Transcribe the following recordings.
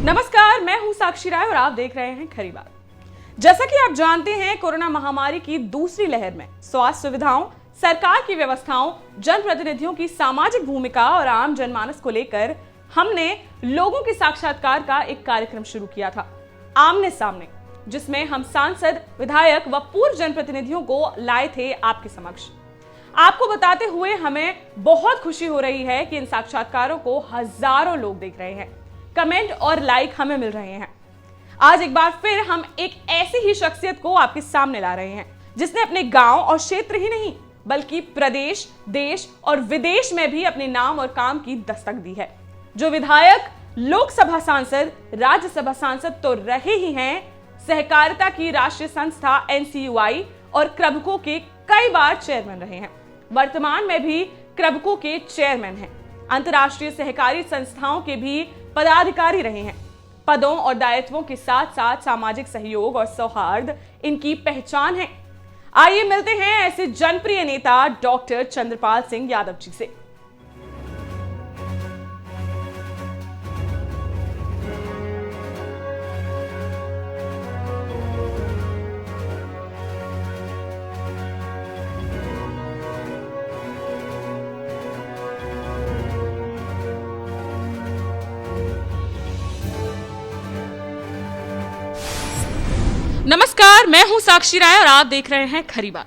नमस्कार, मैं हूं साक्षी राय और आप देख रहे हैं खरी बात। जैसा कि आप जानते हैं, कोरोना महामारी की दूसरी लहर में स्वास्थ्य सुविधाओं, सरकार की व्यवस्थाओं, जनप्रतिनिधियों की सामाजिक भूमिका और आम जनमानस को लेकर हमने लोगों के साक्षात्कार का एक कार्यक्रम शुरू किया था, आमने सामने, जिसमें हम सांसद, विधायक व पूर्व जनप्रतिनिधियों को लाए थे आपके समक्ष। आपको बताते हुए हमें बहुत खुशी हो रही है कि इन साक्षात्कारों को हजारों लोग देख रहे हैं, कमेंट और लाइक हमें मिल रहे हैं। आज एक बार फिर हम एक ऐसी ही शख्सियत को आपके सामने ला रहे हैं जिसने अपने गांव और क्षेत्र ही नहीं बल्कि प्रदेश, देश और विदेश में भी अपने नाम और काम की दस्तक दी है। जो विधायक, लोकसभा सांसद, राज्यसभा सांसद तो रहे ही हैं, सहकारिता की राष्ट्रीय संस्था NCUI और क्रबको के कई बार चेयरमैन रहे हैं। वर्तमान में भी क्रबको के चेयरमैन हैं। अंतर्राष्ट्रीय सहकारी संस्थाओं के भी पदाधिकारी रहे हैं। पदों और दायित्वों के साथ साथ सामाजिक सहयोग और सौहार्द इनकी पहचान है। आइए मिलते हैं ऐसे जनप्रिय नेता डॉक्टर चंद्रपाल सिंह यादव जी से। नमस्कार, मैं हूं साक्षी राय और आप देख रहे हैं खरी बात।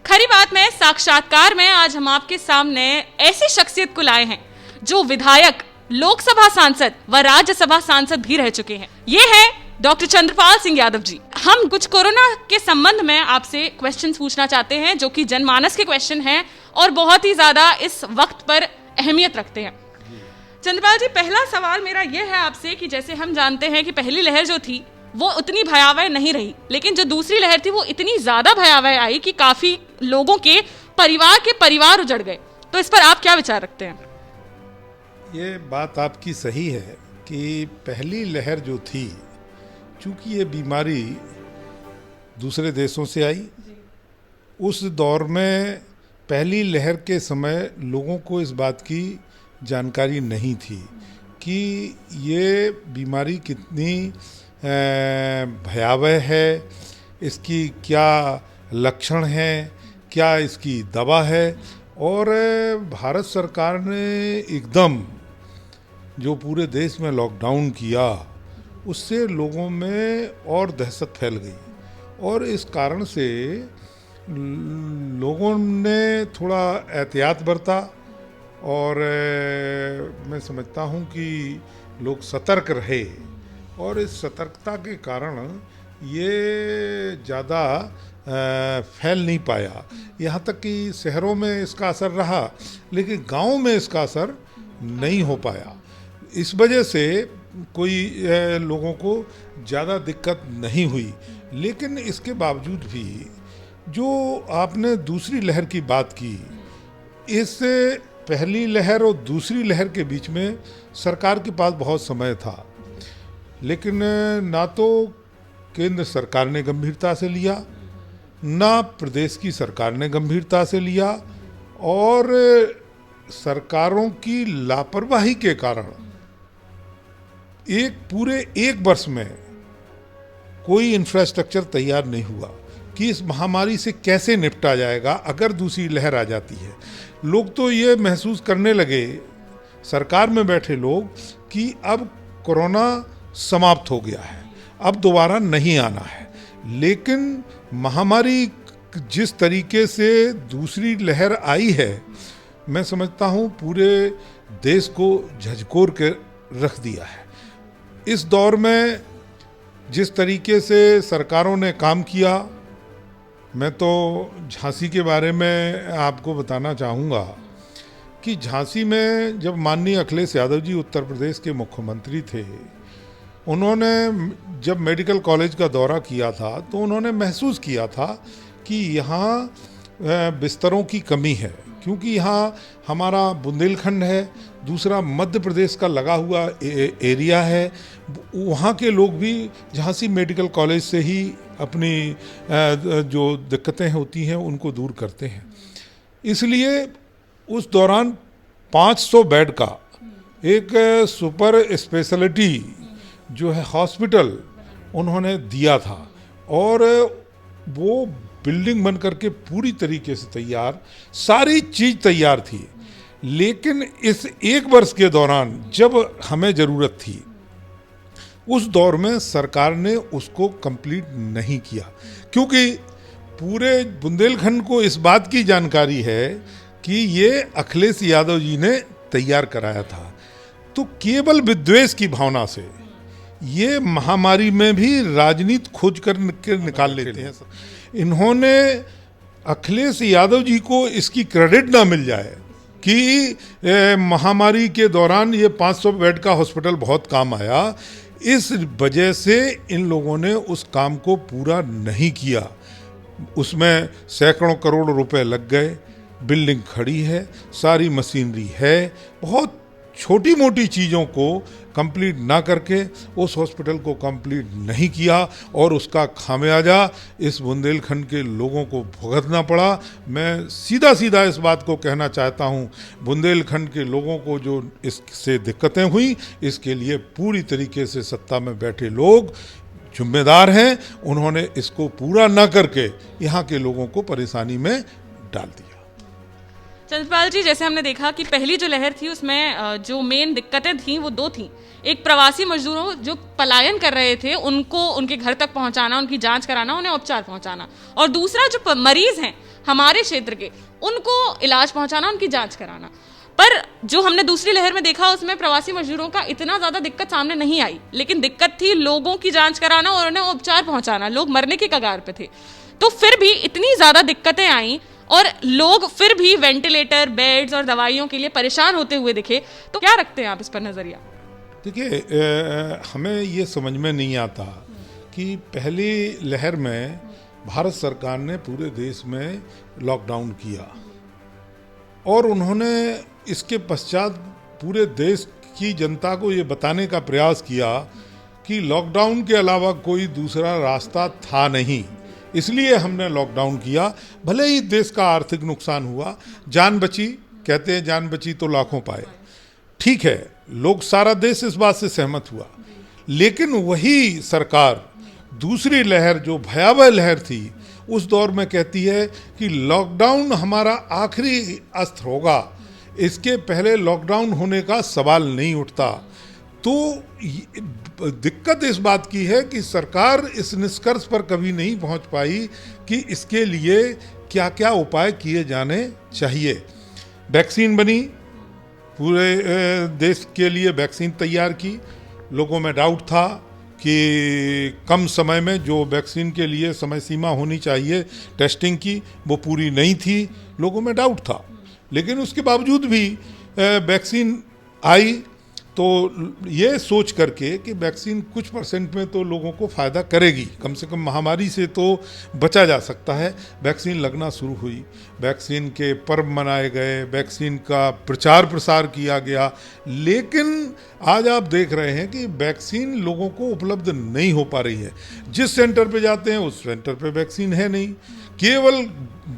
खरी बात में साक्षात्कार में आज हम आपके सामने ऐसी शख्सियत को लाए हैं जो विधायक, लोकसभा सांसद व राज्यसभा सांसद भी रह चुके हैं। ये है डॉक्टर चंद्रपाल सिंह यादव जी। हम कुछ कोरोना के संबंध में आपसे क्वेश्चंस पूछना चाहते हैं जो कि जनमानस के क्वेश्चन हैं और बहुत ही ज्यादा इस वक्त पर अहमियत रखते हैं। चंद्रपाल जी, पहला सवाल मेरा यह है आपसे कि जैसे हम जानते हैं कि पहली लहर जो थी वो उतनी भयावह नहीं रही, लेकिन जो दूसरी लहर थी वो इतनी ज्यादा भयावह आई कि काफी लोगों के परिवार उजड़ गए। तो इस पर आप क्या विचार रखते हैं? ये बात आपकी सही है कि पहली लहर जो थी, चूंकि ये बीमारी दूसरे देशों से आई, उस दौर में पहली लहर के समय लोगों को इस बात की जानकारी नहीं थी कि ये बीमारी कितनी भयावह है, इसकी क्या लक्षण हैं, क्या इसकी दवा है। और भारत सरकार ने एकदम जो पूरे देश में लॉकडाउन किया, उससे लोगों में और दहशत फैल गई और इस कारण से लोगों ने थोड़ा एहतियात बरता और मैं समझता हूँ कि लोग सतर्क रहे और इस सतर्कता के कारण ये ज़्यादा फैल नहीं पाया। यहाँ तक कि शहरों में इसका असर रहा लेकिन गाँव में इसका असर नहीं हो पाया। इस वजह से कोई लोगों को ज़्यादा दिक्कत नहीं हुई। लेकिन इसके बावजूद भी जो आपने दूसरी लहर की बात की, इस पहली लहर और दूसरी लहर के बीच में सरकार के पास बहुत समय था, लेकिन ना तो केंद्र सरकार ने गंभीरता से लिया, ना प्रदेश की सरकार ने गंभीरता से लिया और सरकारों की लापरवाही के कारण पूरे एक वर्ष में कोई इंफ्रास्ट्रक्चर तैयार नहीं हुआ कि इस महामारी से कैसे निपटा जाएगा अगर दूसरी लहर आ जाती है। लोग तो ये महसूस करने लगे, सरकार में बैठे लोग, कि अब कोरोना समाप्त हो गया है, अब दोबारा नहीं आना है। लेकिन महामारी जिस तरीके से दूसरी लहर आई है, मैं समझता हूँ पूरे देश को झकझोर के रख दिया है। इस दौर में जिस तरीके से सरकारों ने काम किया, मैं तो झांसी के बारे में आपको बताना चाहूँगा कि झांसी में जब माननीय अखिलेश यादव जी उत्तर प्रदेश के मुख्यमंत्री थे, उन्होंने जब मेडिकल कॉलेज का दौरा किया था तो उन्होंने महसूस किया था कि यहाँ बिस्तरों की कमी है, क्योंकि यहाँ हमारा बुंदेलखंड है, दूसरा मध्य प्रदेश का लगा हुआ एरिया है। वहाँ के लोग भी झांसी मेडिकल कॉलेज से ही अपनी जो दिक्कतें होती हैं उनको दूर करते हैं। इसलिए उस दौरान 500 बेड का एक सुपर स्पेशलिटी जो है हॉस्पिटल उन्होंने दिया था और वो बिल्डिंग बन करके पूरी तरीके से तैयार, सारी चीज तैयार थी। लेकिन इस 1 वर्ष के दौरान जब हमें ज़रूरत थी, उस दौर में सरकार ने उसको कंप्लीट नहीं किया, क्योंकि पूरे बुंदेलखंड को इस बात की जानकारी है कि ये अखिलेश यादव जी ने तैयार कराया था। तो केवल विद्वेष की भावना से ये महामारी में भी राजनीति खोज कर निकाल लेते हैं। इन्होंने अखिलेश यादव जी को इसकी क्रेडिट ना मिल जाए कि महामारी के दौरान ये 500 बेड का हॉस्पिटल बहुत काम आया, इस वजह से इन लोगों ने उस काम को पूरा नहीं किया। उसमें सैकड़ों करोड़ रुपए लग गए, बिल्डिंग खड़ी है, सारी मशीनरी है, बहुत छोटी मोटी चीज़ों को कंप्लीट ना करके उस हॉस्पिटल को कंप्लीट नहीं किया और उसका खामियाजा इस बुंदेलखंड के लोगों को भुगतना पड़ा। मैं सीधा सीधा इस बात को कहना चाहता हूँ, बुंदेलखंड के लोगों को जो इससे दिक्कतें हुई, इसके लिए पूरी तरीके से सत्ता में बैठे लोग जिम्मेदार हैं। उन्होंने इसको पूरा ना करके यहाँ के लोगों को परेशानी में डाल दिया। चंद्रपाल जी, जैसे हमने देखा कि पहली जो लहर थी उसमें जो मेन दिक्कतें थी वो 2 थी। एक, प्रवासी मजदूरों जो पलायन कर रहे थे उनको उनके घर तक पहुंचाना, उनकी जांच कराना, उन्हें उपचार पहुंचाना, और दूसरा जो मरीज हैं हमारे क्षेत्र के उनको इलाज पहुंचाना, उनकी जांच कराना। पर जो हमने दूसरी लहर में देखा उसमें प्रवासी मजदूरों का इतना ज़्यादा दिक्कत सामने नहीं आई, लेकिन दिक्कत थी लोगों की जाँच कराना और उन्हें उपचार पहुँचाना। लोग मरने की कगार पे थे, तो फिर भी इतनी ज़्यादा दिक्कतें आई और लोग फिर भी वेंटिलेटर, बेड्स और दवाइयों के लिए परेशान होते हुए दिखे। तो क्या रखते हैं आप इस पर नजरिया? देखिए, हमें ये समझ में नहीं आता कि पहली लहर में भारत सरकार ने पूरे देश में लॉकडाउन किया और उन्होंने इसके पश्चात पूरे देश की जनता को ये बताने का प्रयास किया कि लॉकडाउन के अलावा कोई दूसरा रास्ता था नहीं, इसलिए हमने लॉकडाउन किया। भले ही देश का आर्थिक नुकसान हुआ, जान बची, कहते हैं जान बची तो लाखों पाए, ठीक है, लोग, सारा देश इस बात से सहमत हुआ। लेकिन वही सरकार दूसरी लहर, जो भयावह लहर थी, उस दौर में कहती है कि लॉकडाउन हमारा आखिरी अस्त्र होगा, इसके पहले लॉकडाउन होने का सवाल नहीं उठता। तो दिक्कत इस बात की है कि सरकार इस निष्कर्ष पर कभी नहीं पहुंच पाई कि इसके लिए क्या क्या उपाय किए जाने चाहिए। वैक्सीन बनी, पूरे देश के लिए वैक्सीन तैयार की। लोगों में डाउट था कि कम समय में जो वैक्सीन के लिए समय सीमा होनी चाहिए टेस्टिंग की, वो पूरी नहीं थी, लोगों में डाउट था। लेकिन उसके बावजूद भी वैक्सीन आई, तो ये सोच करके कि वैक्सीन कुछ % में तो लोगों को फ़ायदा करेगी, कम से कम महामारी से तो बचा जा सकता है, वैक्सीन लगना शुरू हुई। वैक्सीन के पर्व मनाए गए, वैक्सीन का प्रचार प्रसार किया गया। लेकिन आज आप देख रहे हैं कि वैक्सीन लोगों को उपलब्ध नहीं हो पा रही है। जिस सेंटर पे जाते हैं उस सेंटर पे वैक्सीन है नहीं, केवल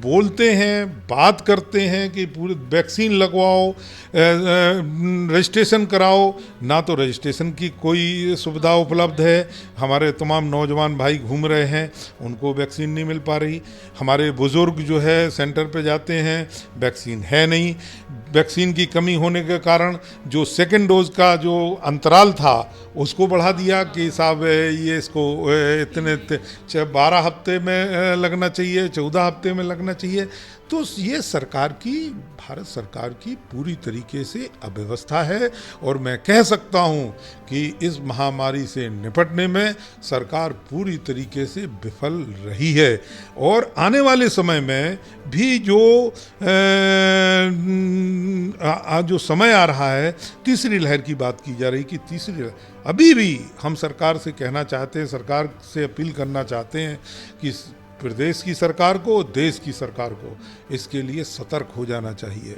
बोलते हैं, बात करते हैं कि पूरे वैक्सीन लगवाओ, रजिस्ट्रेशन कराओ, ना तो रजिस्ट्रेशन की कोई सुविधा उपलब्ध है। हमारे तमाम नौजवान भाई घूम रहे हैं, उनको वैक्सीन नहीं मिल पा रही। हमारे बुजुर्ग जो है सेंटर पे जाते हैं, वैक्सीन है नहीं। वैक्सीन की कमी होने के कारण जो सेकेंड डोज का जो अंतराल था उसको बढ़ा दिया कि साहब ये इसको इतने 12 हफ्ते में लगना चाहिए, 14 हफ्ते में लगना चाहिए। तो ये सरकार की, भारत सरकार की पूरी तरीके से अव्यवस्था है और मैं कह सकता हूँ कि इस महामारी से निपटने में सरकार पूरी तरीके से विफल रही है। और आने वाले समय में भी जो समय आ रहा है, तीसरी लहर की बात की जा रही कि तीसरी लहर, अभी भी हम सरकार से कहना चाहते हैं, सरकार से अपील करना चाहते हैं कि प्रदेश की सरकार को, देश की सरकार को इसके लिए सतर्क हो जाना चाहिए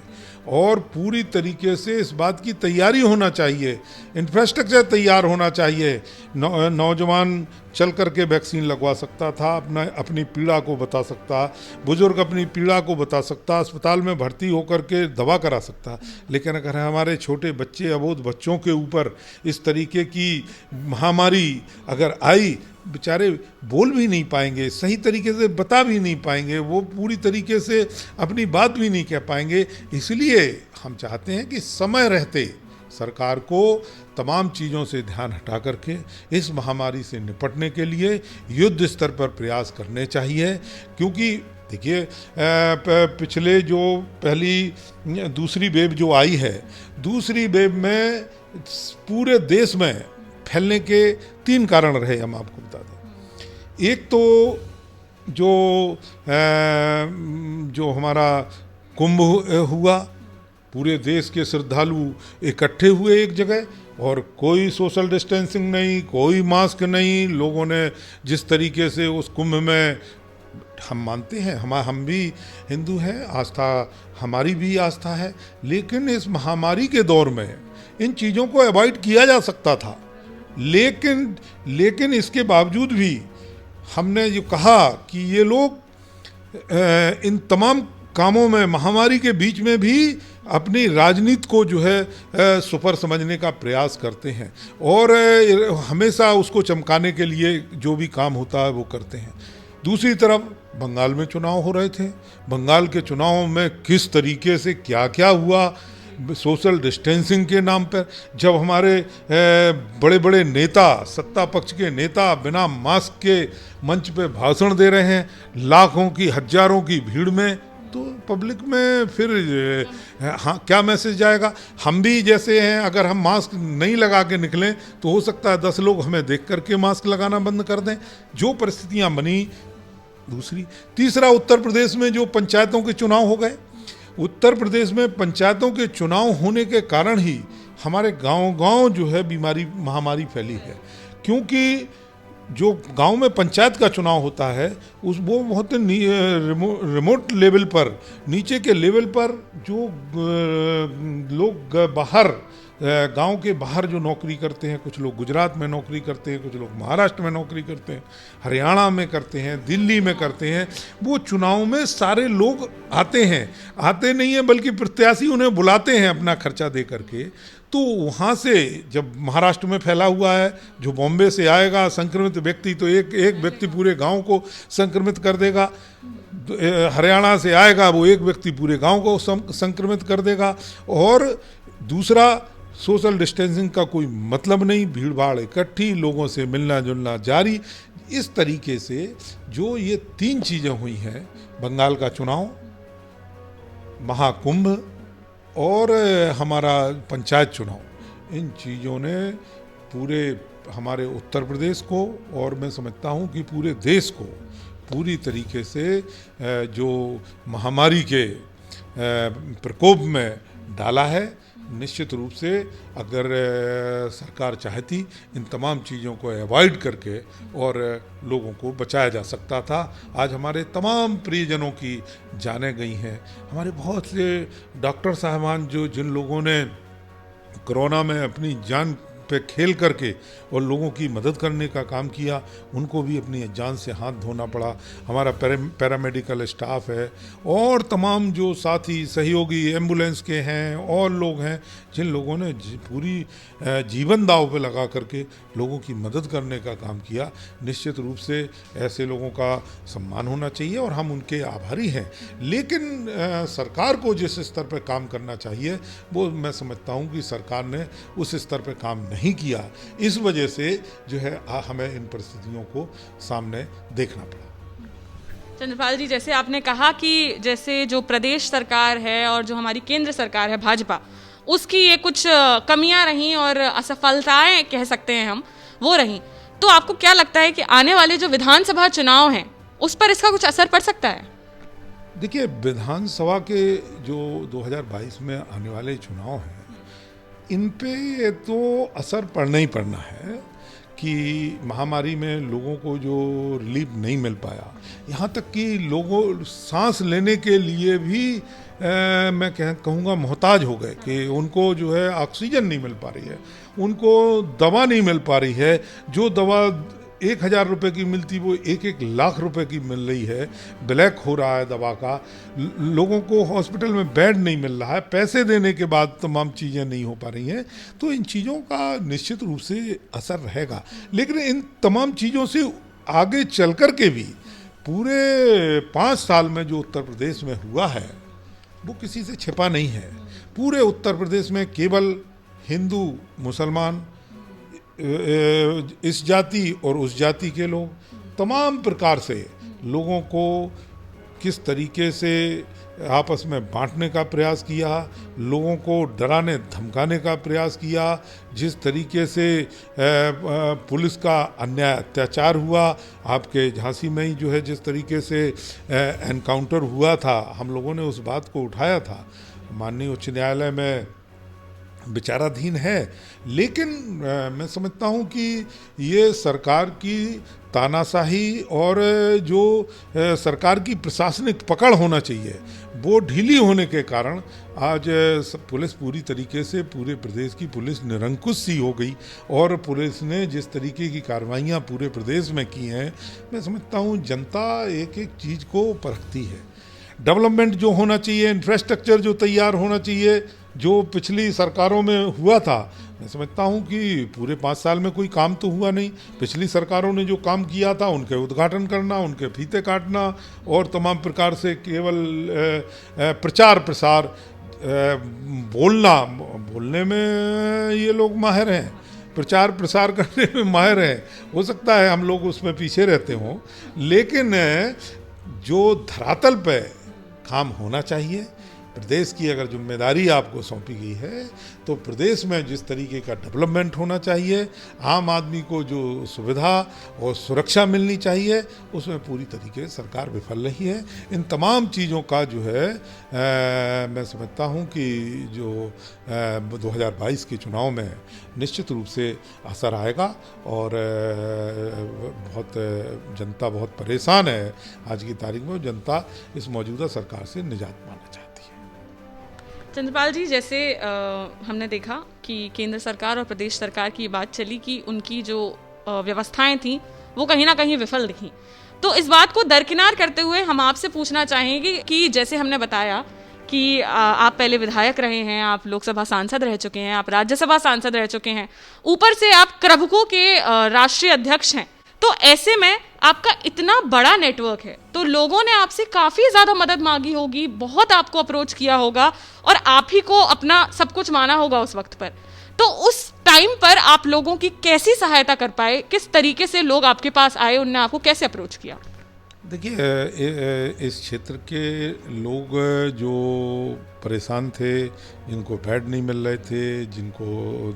और पूरी तरीके से इस बात की तैयारी होना चाहिए, इंफ्रास्ट्रक्चर तैयार होना चाहिए। नौजवान चल करके वैक्सीन लगवा सकता था, अपनी पीड़ा को बता सकता, बुजुर्ग अपनी पीड़ा को बता सकता, अस्पताल में भर्ती होकर के दवा करा सकता। लेकिन अगर हमारे छोटे बच्चे, अबोध बच्चों के ऊपर इस तरीके की महामारी अगर आई, बेचारे बोल भी नहीं पाएंगे, सही तरीके से बता भी नहीं पाएंगे, वो पूरी तरीके से अपनी बात भी नहीं कह पाएंगे। इसलिए हम चाहते हैं कि समय रहते सरकार को तमाम चीज़ों से ध्यान हटा करके इस महामारी से निपटने के लिए युद्ध स्तर पर प्रयास करने चाहिए। क्योंकि देखिए, पिछले जो दूसरी वेव जो आई है, दूसरी वेव में पूरे देश में फैलने के 3 कारण रहे, हम आपको बता दें। एक तो जो हमारा कुंभ हुआ, पूरे देश के श्रद्धालु इकट्ठे हुए एक जगह और कोई सोशल डिस्टेंसिंग नहीं, कोई मास्क नहीं, लोगों ने जिस तरीके से उस कुंभ में, हम मानते हैं, हम भी हिंदू हैं, आस्था हमारी भी आस्था है, लेकिन इस महामारी के दौर में इन चीज़ों को अवॉइड किया जा सकता था। लेकिन इसके बावजूद भी हमने जो कहा कि ये लोग इन तमाम कामों में, महामारी के बीच में भी अपनी राजनीति को जो है सुपर समझने का प्रयास करते हैं और हमेशा उसको चमकाने के लिए जो भी काम होता है वो करते हैं। दूसरी तरफ बंगाल में चुनाव हो रहे थे, बंगाल के चुनाव में किस तरीके से क्या क्या हुआ, सोशल डिस्टेंसिंग के नाम पर, जब हमारे बड़े बड़े नेता, सत्ता पक्ष के नेता बिना मास्क के मंच पे भाषण दे रहे हैं, लाखों की, हजारों की भीड़ में, तो पब्लिक में फिर हाँ क्या मैसेज जाएगा। हम भी जैसे हैं, अगर हम मास्क नहीं लगा के निकलें तो हो सकता है 10 लोग हमें देख करके मास्क लगाना बंद कर दें, जो परिस्थितियां बनी। तीसरा, उत्तर प्रदेश में जो पंचायतों के चुनाव हो गए, उत्तर प्रदेश में पंचायतों के चुनाव होने के कारण ही हमारे गांव-गांव जो है महामारी फैली है। क्योंकि जो गांव में पंचायत का चुनाव होता है वो बहुत रिमोट लेवल पर, नीचे के लेवल पर जो लोग बाहर, गांव के बाहर जो नौकरी करते हैं, कुछ लोग गुजरात में नौकरी करते हैं, कुछ लोग महाराष्ट्र में नौकरी करते हैं, हरियाणा में करते हैं, दिल्ली में करते हैं, वो चुनाव में सारे लोग आते नहीं हैं, बल्कि प्रत्याशी उन्हें बुलाते हैं अपना खर्चा दे करके। तो वहाँ से जब महाराष्ट्र में फैला हुआ है, जो बॉम्बे से आएगा संक्रमित व्यक्ति, तो एक व्यक्ति पूरे गांव को संक्रमित कर देगा, हरियाणा से आएगा वो एक व्यक्ति पूरे गांव को संक्रमित कर देगा। और दूसरा, सोशल डिस्टेंसिंग का कोई मतलब नहीं, भीड़ भाड़ इकट्ठी, लोगों से मिलना जुलना जारी। इस तरीके से जो ये 3 चीज़ें हुई हैं, बंगाल का चुनाव, महाकुंभ और हमारा पंचायत चुनाव, इन चीज़ों ने पूरे हमारे उत्तर प्रदेश को, और मैं समझता हूँ कि पूरे देश को पूरी तरीके से जो महामारी के प्रकोप में डाला है। निश्चित रूप से अगर सरकार चाहती, इन तमाम चीज़ों को अवॉइड करके और लोगों को बचाया जा सकता था। आज हमारे तमाम प्रियजनों की जानें गई हैं, हमारे बहुत से डॉक्टर साहबान जिन लोगों ने कोरोना में अपनी जान पे खेल करके और लोगों की मदद करने का काम किया, उनको भी अपनी जान से हाथ धोना पड़ा। हमारा पैरामेडिकल स्टाफ है और तमाम जो साथी सहयोगी एम्बुलेंस के हैं और लोग हैं, जिन लोगों ने पूरी जीवन दांव पे लगा करके लोगों की मदद करने का काम किया। निश्चित रूप से ऐसे लोगों का सम्मान होना चाहिए और हम उनके आभारी हैं। लेकिन सरकार को जिस स्तर पर काम करना चाहिए, वो मैं समझता हूँ कि सरकार ने उस स्तर पर काम नहीं किया। इस वजह से जो है हमें इन परिस्थितियों को सामने देखना पड़ा। चंद्रपाल जी, जैसे आपने कहा कि जैसे जो प्रदेश सरकार है और जो हमारी केंद्र सरकार है भाजपा, उसकी ये कुछ कमियां रहीं और असफलताएं कह सकते हैं हम, वो रहीं, तो आपको क्या लगता है कि आने वाले जो विधानसभा चुनाव हैं उस पर इसका कुछ असर पड़ सकता है? देखिए, विधानसभा के जो 2022 में आने वाले चुनाव हैं, इन पे तो असर पड़ना ही पड़ना है, कि महामारी में लोगों को जो रिलीफ नहीं मिल पाया, यहाँ तक कि लोगों सांस लेने के लिए भी मैं कहूँगा मोहताज हो गए कि उनको जो है ऑक्सीजन नहीं मिल पा रही है, उनको दवा नहीं मिल पा रही है। जो दवा 1,000 रुपये की मिलती वो 1-1 लाख रुपए की मिल रही है, ब्लैक हो रहा है दवा का, लोगों को हॉस्पिटल में बेड नहीं मिल रहा है, पैसे देने के बाद तमाम चीज़ें नहीं हो पा रही हैं। तो इन चीज़ों का निश्चित रूप से असर रहेगा, लेकिन इन तमाम चीज़ों से आगे चल कर के भी पूरे 5 साल में जो उत्तर प्रदेश में हुआ है वो किसी से छिपा नहीं है। पूरे उत्तर प्रदेश में केवल हिंदू, मुसलमान, इस जाति और उस जाति के लोग, तमाम प्रकार से लोगों को किस तरीके से आपस में बांटने का प्रयास किया, लोगों को डराने धमकाने का प्रयास किया, जिस तरीके से पुलिस का अन्याय अत्याचार हुआ, आपके झांसी में ही जो है जिस तरीके से एनकाउंटर हुआ था, हम लोगों ने उस बात को उठाया था, माननीय उच्च न्यायालय में विचाराधीन है। लेकिन मैं समझता हूँ कि ये सरकार की तानाशाही और जो सरकार की प्रशासनिक पकड़ होना चाहिए वो ढीली होने के कारण आज पुलिस पूरी तरीके से, पूरे प्रदेश की पुलिस निरंकुश सी हो गई और पुलिस ने जिस तरीके की कार्रवाइयाँ पूरे प्रदेश में की हैं, मैं समझता हूँ जनता एक एक चीज़ को परखती है। डेवलपमेंट जो होना चाहिए, इंफ्रास्ट्रक्चर जो तैयार होना चाहिए, जो पिछली सरकारों में हुआ था, मैं समझता हूँ कि पूरे 5 साल में कोई काम तो हुआ नहीं। पिछली सरकारों ने जो काम किया था उनके उद्घाटन करना, उनके फीते काटना और तमाम प्रकार से केवल प्रचार प्रसार, बोलने में ये लोग माहिर हैं, प्रचार प्रसार करने में माहिर हैं। हो सकता है हम लोग उसमें पीछे रहते हों, लेकिन जो धरातल पे काम होना चाहिए, प्रदेश की अगर जिम्मेदारी आपको सौंपी गई है तो प्रदेश में जिस तरीके का डेवलपमेंट होना चाहिए, आम आदमी को जो सुविधा और सुरक्षा मिलनी चाहिए, उसमें पूरी तरीके से सरकार विफल रही है। इन तमाम चीज़ों का जो है मैं समझता हूँ कि जो 2022 के चुनाव में निश्चित रूप से असर आएगा और बहुत जनता बहुत परेशान है आज की तारीख में। जनता इस मौजूदा सरकार से निजात पाना चाहती है। चंद्रपाल जी, जैसे हमने देखा कि केंद्र सरकार और प्रदेश सरकार की बात चली कि उनकी जो व्यवस्थाएं थी वो कहीं ना कहीं विफल दिखी, तो इस बात को दरकिनार करते हुए हम आपसे पूछना चाहेंगे कि जैसे हमने बताया कि आप पहले विधायक रहे हैं, आप लोकसभा सांसद रह चुके हैं, आप राज्यसभा सांसद रह चुके हैं, ऊपर से आप क्रभको के राष्ट्रीय अध्यक्ष हैं, तो ऐसे में आपका इतना बड़ा नेटवर्क है तो लोगों ने आपसे काफी ज्यादा मदद मांगी होगी, बहुत आपको अप्रोच किया होगा और आप ही को अपना सब कुछ माना होगा उस वक्त पर। तो उस टाइम पर आप लोगों की कैसी सहायता कर पाए, किस तरीके से लोग आपके पास आए, उनने आपको कैसे अप्रोच किया? देखिए, इस क्षेत्र के लोग जो परेशान थे, जिनको बेड नहीं मिल रहे थे, जिनको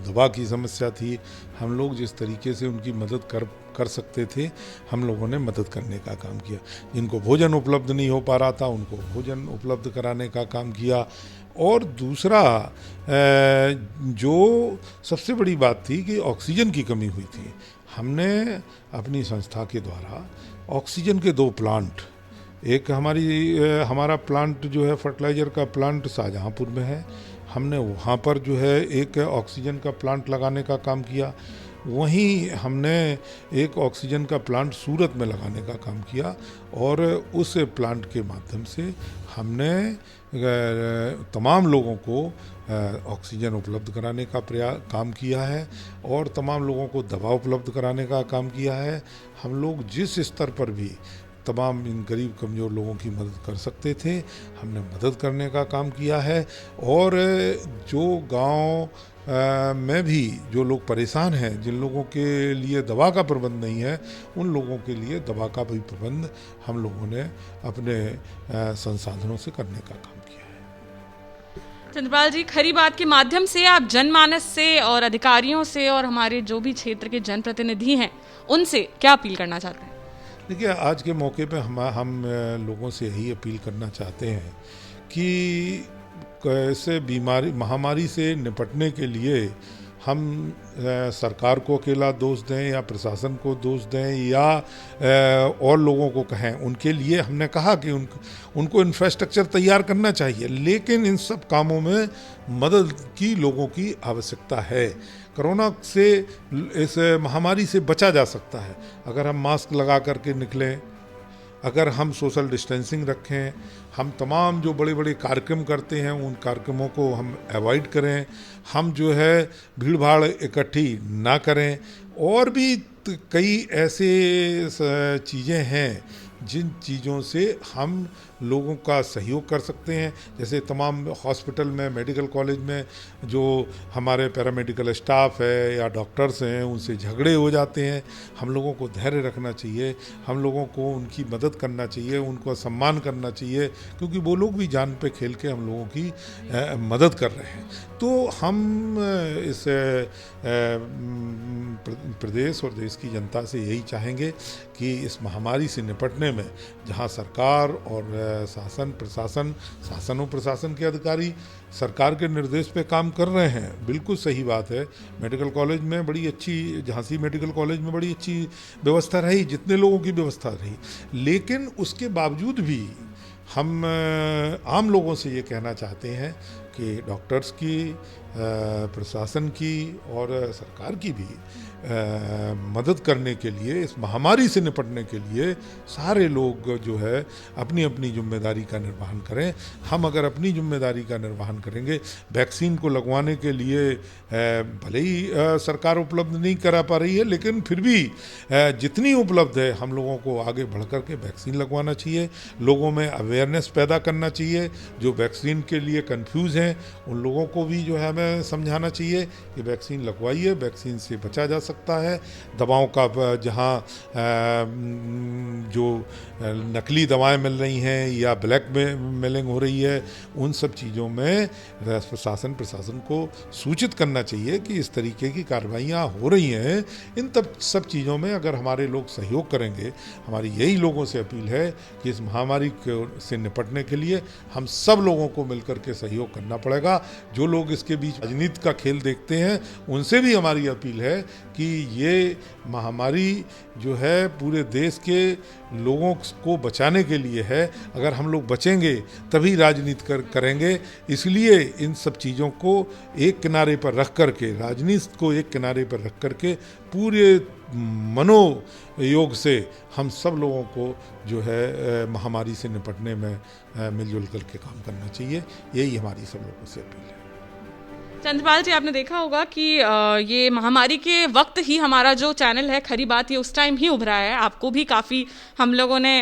दवा की समस्या थी, हम लोग जिस तरीके से उनकी मदद कर सकते थे, हम लोगों ने मदद करने का काम किया। जिनको भोजन उपलब्ध नहीं हो पा रहा था उनको भोजन उपलब्ध कराने का काम किया। और दूसरा जो सबसे बड़ी बात थी कि ऑक्सीजन की कमी हुई थी, हमने अपनी संस्था के द्वारा ऑक्सीजन के 2 प्लांट, एक हमारा प्लांट जो है फर्टिलाइज़र का प्लांट शाहजहाँपुर में है, हमने वहाँ पर जो है एक ऑक्सीजन का प्लांट लगाने का काम किया। वहीं हमने एक ऑक्सीजन का प्लांट सूरत में लगाने का काम किया और उस प्लांट के माध्यम से हमने तमाम लोगों को ऑक्सीजन उपलब्ध कराने का काम किया है और तमाम लोगों को दवा उपलब्ध कराने का काम किया है। हम लोग जिस स्तर पर भी तमाम इन गरीब कमज़ोर लोगों की मदद कर सकते थे, हमने मदद करने का काम किया है। और जो गांव में भी जो लोग परेशान हैं, जिन लोगों के लिए दवा का प्रबंध नहीं है, उन लोगों के लिए दवा का भी प्रबंध हम लोगों ने अपने संसाधनों से करने का काम किया है। चंद्रपाल जी, खरी बात के माध्यम से आप जनमानस से और अधिकारियों से और हमारे जो भी क्षेत्र के जनप्रतिनिधि हैं उनसे क्या अपील करना चाहते हैं? देखिए, आज के मौके पे हम लोगों से यही अपील करना चाहते हैं कि कैसे महामारी से निपटने के लिए हम सरकार को अकेला दोष दें या प्रशासन को दोष दें या और लोगों को कहें, उनके लिए हमने कहा कि उनको इंफ्रास्ट्रक्चर तैयार करना चाहिए, लेकिन इन सब कामों में मदद की लोगों की आवश्यकता है। कोरोना से, इस महामारी से बचा जा सकता है अगर हम मास्क लगा करके निकलें, अगर हम सोशल डिस्टेंसिंग रखें, हम तमाम जो बड़े बड़े कार्यक्रम करते हैं उन कार्यक्रमों को हम अवॉइड करें, हम जो है भीड़ भाड़ इकट्ठी ना करें, और भी कई ऐसे चीज़ें हैं जिन चीज़ों से हम लोगों का सहयोग कर सकते हैं। जैसे तमाम हॉस्पिटल में, मेडिकल कॉलेज में जो हमारे पैरामेडिकल स्टाफ है या डॉक्टर्स हैं, उनसे झगड़े हो जाते हैं, हम लोगों को धैर्य रखना चाहिए, हम लोगों को उनकी मदद करना चाहिए, उनको सम्मान करना चाहिए, क्योंकि वो लोग भी जान पे खेल के हम लोगों की मदद कर रहे हैं। तो हम इस प्रदेश और देश की जनता से यही चाहेंगे कि इस महामारी से निपटने में जहां सरकार और शासन प्रशासन, शासन और प्रशासन के अधिकारी सरकार के निर्देश पे काम कर रहे हैं, बिल्कुल सही बात है। मेडिकल कॉलेज में बड़ी अच्छी, झांसी मेडिकल कॉलेज में बड़ी अच्छी व्यवस्था रही, जितने लोगों की व्यवस्था रही, लेकिन उसके बावजूद भी हम आम लोगों से ये कहना चाहते हैं कि डॉक्टर्स की, प्रशासन की और सरकार की भी मदद करने के लिए, इस महामारी से निपटने के लिए सारे लोग जो है अपनी अपनी जिम्मेदारी का निर्वहन करें। हम अगर अपनी जिम्मेदारी का निर्वहन करेंगे, वैक्सीन को लगवाने के लिए भले ही सरकार उपलब्ध नहीं करा पा रही है, लेकिन फिर भी जितनी उपलब्ध है हम लोगों को आगे बढ़ कर के वैक्सीन लगवाना चाहिए, लोगों में अवेयरनेस पैदा करना चाहिए। जो वैक्सीन के लिए कंफ्यूज हैं उन लोगों को भी जो है हमें समझाना चाहिए कि वैक्सीन लगवाइए, वैक्सीन से बचा जा सकता है। दवाओं का जहां जो नकली दवाएं मिल रही हैं या ब्लैक मेलिंग हो रही है, उन सब चीज़ों में प्रशासन को सूचित करना चाहिए कि इस तरीके की कार्रवाइयाँ हो रही हैं। इन सब चीज़ों में अगर हमारे लोग सहयोग करेंगे, हमारी यही लोगों से अपील है कि इस महामारी से निपटने के लिए हम सब लोगों को मिलकर के सहयोग करना पड़ेगा। जो लोग इसके बीच राजनीति का खेल देखते हैं, उनसे भी हमारी अपील है कि ये महामारी जो है पूरे देश के लोगों को बचाने के लिए है। अगर हम लोग बचेंगे तभी राजनीति करेंगे। इसलिए इन सब चीज़ों को एक किनारे पर रख करके, राजनीति को एक किनारे पर रख करके पूरे मनोयोग से हम सब लोगों को जो है महामारी से निपटने में मिलजुल करके काम करना चाहिए। यही हमारी सब लोगों से अपील है। चंद्रपाल जी, आपने देखा होगा कि ये महामारी के वक्त ही हमारा जो चैनल है खरी बात, ये उस टाइम ही उभरा है। आपको भी काफ़ी हम लोगों ने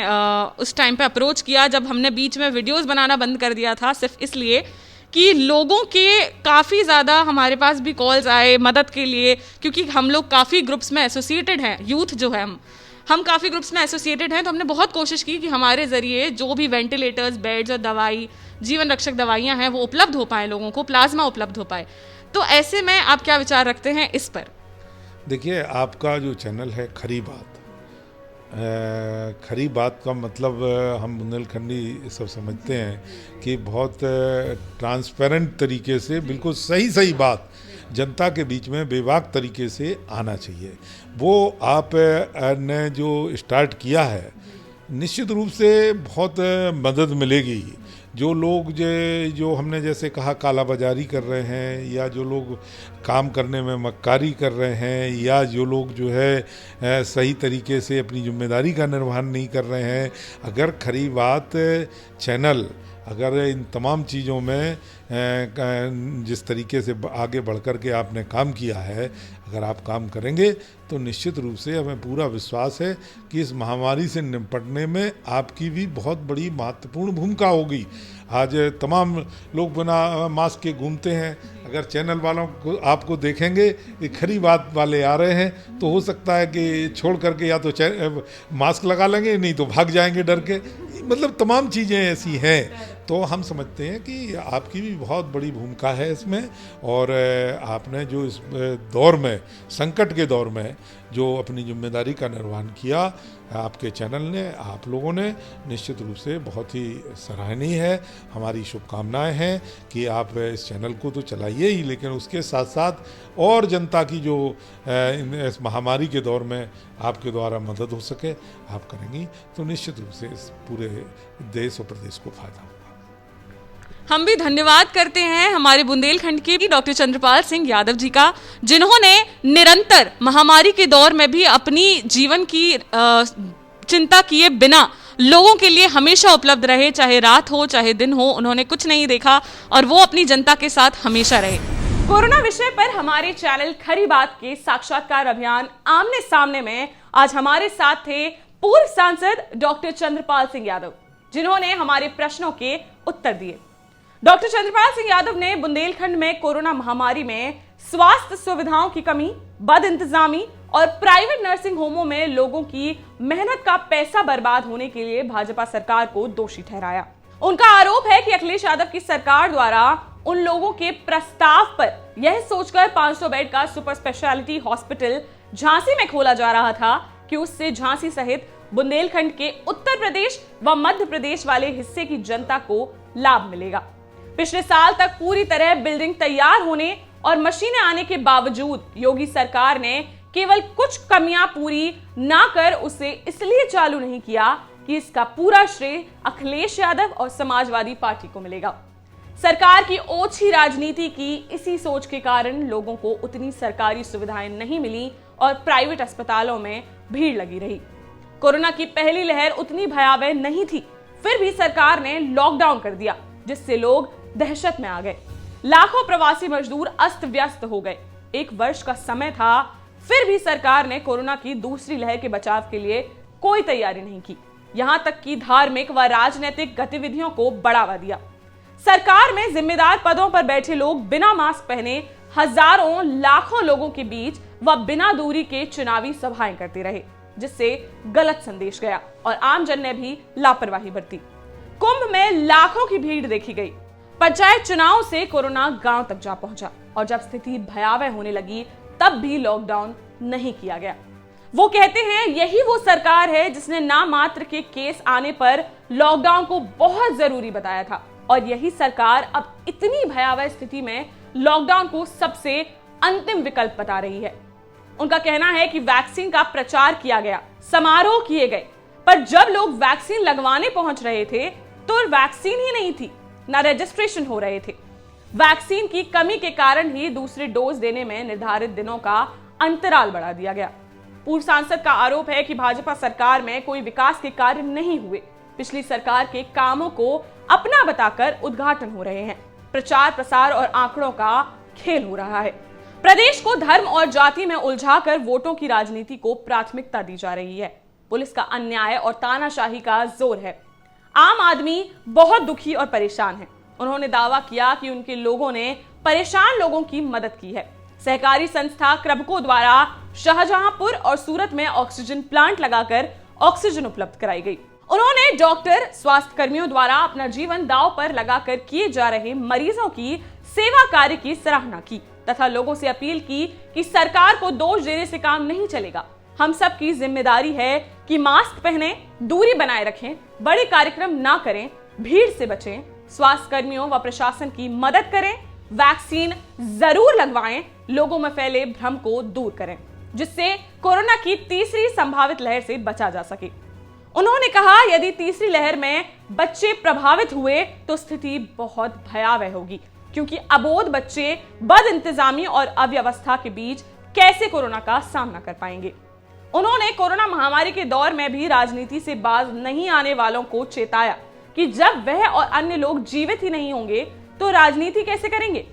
उस टाइम पे अप्रोच किया जब हमने बीच में वीडियोस बनाना बंद कर दिया था, सिर्फ इसलिए कि लोगों के काफ़ी ज़्यादा हमारे पास भी कॉल्स आए मदद के लिए, क्योंकि हम लोग काफ़ी ग्रुप्स में एसोसिएटेड हैं। यूथ जो है हम काफ़ी ग्रुप्स में एसोसिएटेड हैं, तो हमने बहुत कोशिश की कि हमारे ज़रिए जो भी वेंटिलेटर्स, बेड्स और दवाई, जीवन रक्षक दवाइयाँ हैं वो उपलब्ध हो पाए, लोगों को प्लाज्मा उपलब्ध हो पाए। तो ऐसे में आप क्या विचार रखते हैं इस पर? देखिए, आपका जो चैनल है खरी बात, खरी बात का मतलब हम बुंदेलखंडी सब समझते हैं कि बहुत ट्रांसपेरेंट तरीके से, बिल्कुल सही बात जनता के बीच में बेबाक तरीके से आना चाहिए। वो आप ने जो स्टार्ट किया है, निश्चित रूप से बहुत मदद मिलेगी। जो लोग जो हमने जैसे कहा कालाबाजारी कर रहे हैं, या जो लोग काम करने में मक्कारी कर रहे हैं, या जो लोग जो है सही तरीके से अपनी जिम्मेदारी का निर्वहन नहीं कर रहे हैं, अगर खरी बात चैनल अगर इन तमाम चीज़ों में जिस तरीके से आगे बढ़ कर के आपने काम किया है, अगर आप काम करेंगे तो निश्चित रूप से हमें पूरा विश्वास है कि इस महामारी से निपटने में आपकी भी बहुत बड़ी महत्वपूर्ण भूमिका होगी। आज तमाम लोग बिना मास्क के घूमते हैं, अगर चैनल वालों को आपको देखेंगे ये खरी बात वाले आ रहे हैं, तो हो सकता है कि छोड़ करके या तो मास्क लगा लेंगे, नहीं तो भाग जाएंगे डर के। मतलब तमाम चीज़ें ऐसी हैं। तो हम समझते हैं कि आपकी भी बहुत बड़ी भूमिका है इसमें, और आपने जो इस दौर में, संकट के दौर में जो अपनी जिम्मेदारी का निर्वहन किया, आपके चैनल ने, आप लोगों ने, निश्चित रूप से बहुत ही सराहनीय है। हमारी शुभकामनाएं हैं कि आप इस चैनल को तो चलाइए ही, लेकिन उसके साथ साथ और जनता की जो इस महामारी के दौर में आपके द्वारा मदद हो सके आप करेंगी, तो निश्चित रूप से इस पूरे देश और प्रदेश को फायदा होगा। हम भी धन्यवाद करते हैं हमारे बुंदेलखंड के डॉक्टर चंद्रपाल सिंह यादव जी का, जिन्होंने निरंतर महामारी के दौर में भी अपनी जीवन की चिंता किए बिना लोगों के लिए हमेशा उपलब्ध रहे, चाहे रात हो चाहे दिन हो, उन्होंने कुछ नहीं देखा और वो अपनी जनता के साथ हमेशा रहे। कोरोना विषय पर हमारे चैनल खरी बात के साक्षात्कार अभियान आमने सामने में आज हमारे साथ थे पूर्व सांसद डॉक्टर चंद्रपाल सिंह यादव, जिन्होंने हमारे प्रश्नों के उत्तर दिए। डॉक्टर चंद्रपाल सिंह यादव ने बुंदेलखंड में कोरोना महामारी में स्वास्थ्य सुविधाओं की कमी, बद इंतजामी और प्राइवेट नर्सिंग होमों में लोगों की मेहनत का पैसा बर्बाद होने के लिए भाजपा सरकार को दोषी ठहराया। उनका आरोप है कि अखिलेश यादव की सरकार द्वारा उन लोगों के प्रस्ताव पर यह सोचकर 500 बेड का सुपर स्पेशलिटी हॉस्पिटल झांसी में खोला जा रहा था कि उससे झांसी सहित बुंदेलखंड के उत्तर प्रदेश व मध्य प्रदेश वाले हिस्से की जनता को लाभ मिलेगा। पिछले साल तक पूरी तरह बिल्डिंग तैयार होने और मशीनें आने के बावजूद योगी सरकार ने केवल कुछ कमियां पूरी ना कर उसे इसलिए चालू नहीं किया कि इसका पूरा श्रेय अखिलेश यादव और समाजवादी पार्टी को मिलेगा। सरकार की ओछी राजनीति की इसी सोच के कारण लोगों को उतनी सरकारी सुविधाएं नहीं मिली और प्राइवेट अस्पतालों में भीड़ लगी रही। कोरोना की पहली लहर उतनी भयावह नहीं थी, फिर भी सरकार ने लॉकडाउन कर दिया, जिससे लोग दहशत में आ गए। लाखों प्रवासी मजदूर अस्त व्यस्त हो गए। 1 वर्ष का समय था, फिर भी सरकार ने कोरोना की दूसरी लहर के बचाव के लिए कोई तैयारी नहीं की। यहां तक कि धार्मिक व राजनीतिक गतिविधियों को बढ़ावा दिया। सरकार में जिम्मेदार पदों पर बैठे लोग बिना मास्क पहने हजारों लाखों लोगों के बीच व बिना दूरी के चुनावी सभाएं करते रहे, जिससे गलत संदेश गया और आम जन ने भी लापरवाही बरती। कुंभ में लाखों की भीड़ देखी गई। पंचायत चुनाव से कोरोना गांव तक जा पहुंचा और जब स्थिति भयावह होने लगी तब भी लॉकडाउन नहीं किया गया। वो कहते हैं यही वो सरकार है जिसने नाम मात्र के केस आने पर लॉकडाउन को बहुत जरूरी बताया था, और यही सरकार अब इतनी भयावह स्थिति में लॉकडाउन को सबसे अंतिम विकल्प बता रही है। उनका कहना है कि वैक्सीन का प्रचार किया गया, समारोह किए गए, पर जब लोग वैक्सीन लगवाने पहुंच रहे थे तो वैक्सीन ही नहीं थी, ना रजिस्ट्रेशन हो रहे थे। वैक्सीन की कमी के कारण ही दूसरे डोज देने में निर्धारित दिनों का अंतराल बढ़ा दिया गया। पूर्व सांसद का आरोप है कि भाजपा सरकार में कोई विकास के कार्य नहीं हुए। पिछली सरकार के कामों को अपना बताकर उद्घाटन हो रहे हैं। प्रचार प्रसार और आंकड़ों का खेल हो रहा है। प्रदेश को धर्म और जाति में उलझाकर वोटों की राजनीति को प्राथमिकता दी जा रही है। पुलिस का अन्याय और तानाशाही का जोर है। आम आदमी बहुत दुखी और परेशान है। उन्होंने दावा किया कि उनके लोगों ने परेशान लोगों की मदद की है। सहकारी संस्था क्रबको द्वारा शाहजहांपुर और सूरत में ऑक्सीजन प्लांट लगाकर ऑक्सीजन उपलब्ध कराई गई। उन्होंने डॉक्टर, स्वास्थ्य कर्मियों द्वारा अपना जीवन दांव पर लगाकर किए जा रहे मरीजों की सेवा कार्य की सराहना की तथा लोगों से अपील की कि सरकार को दोष देने से काम नहीं चलेगा। हम सब की जिम्मेदारी है कि मास्क पहनें, दूरी बनाए रखें, बड़े कार्यक्रम ना करें, भीड़ से बचें, स्वास्थ्य कर्मियों व प्रशासन की मदद करें, वैक्सीन जरूर लगवाएं, लोगों में फैले भ्रम को दूर करें, जिससे कोरोना की तीसरी संभावित लहर से बचा जा सके। उन्होंने कहा यदि तीसरी लहर में बच्चे प्रभावित हुए तो स्थिति बहुत भयावह होगी, क्योंकि अबोध बच्चे बद इंतजामी और अव्यवस्था के बीच कैसे कोरोना का सामना कर पाएंगे। उन्होंने कोरोना महामारी के दौर में भी राजनीति से बाज नहीं आने वालों को चेताया कि जब वह और अन्य लोग जीवित ही नहीं होंगे तो राजनीति कैसे करेंगे।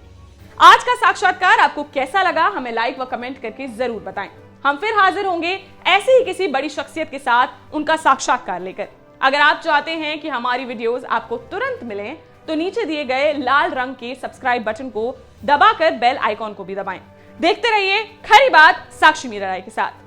आज का साक्षात्कार आपको कैसा लगा, हमें लाइक व कमेंट करके जरूर बताएं। हम फिर हाजिर होंगे ऐसे ही किसी बड़ी शख्सियत के साथ उनका साक्षात्कार लेकर। अगर आप चाहते हैं कि हमारी वीडियोस आपको तुरंत मिलें तो नीचे दिए गए लाल रंग के सब्सक्राइब बटन को दबाकर बेल आइकॉन को भी दबाएं। देखते रहिए खरी बात साक्षी मीरा राय के साथ।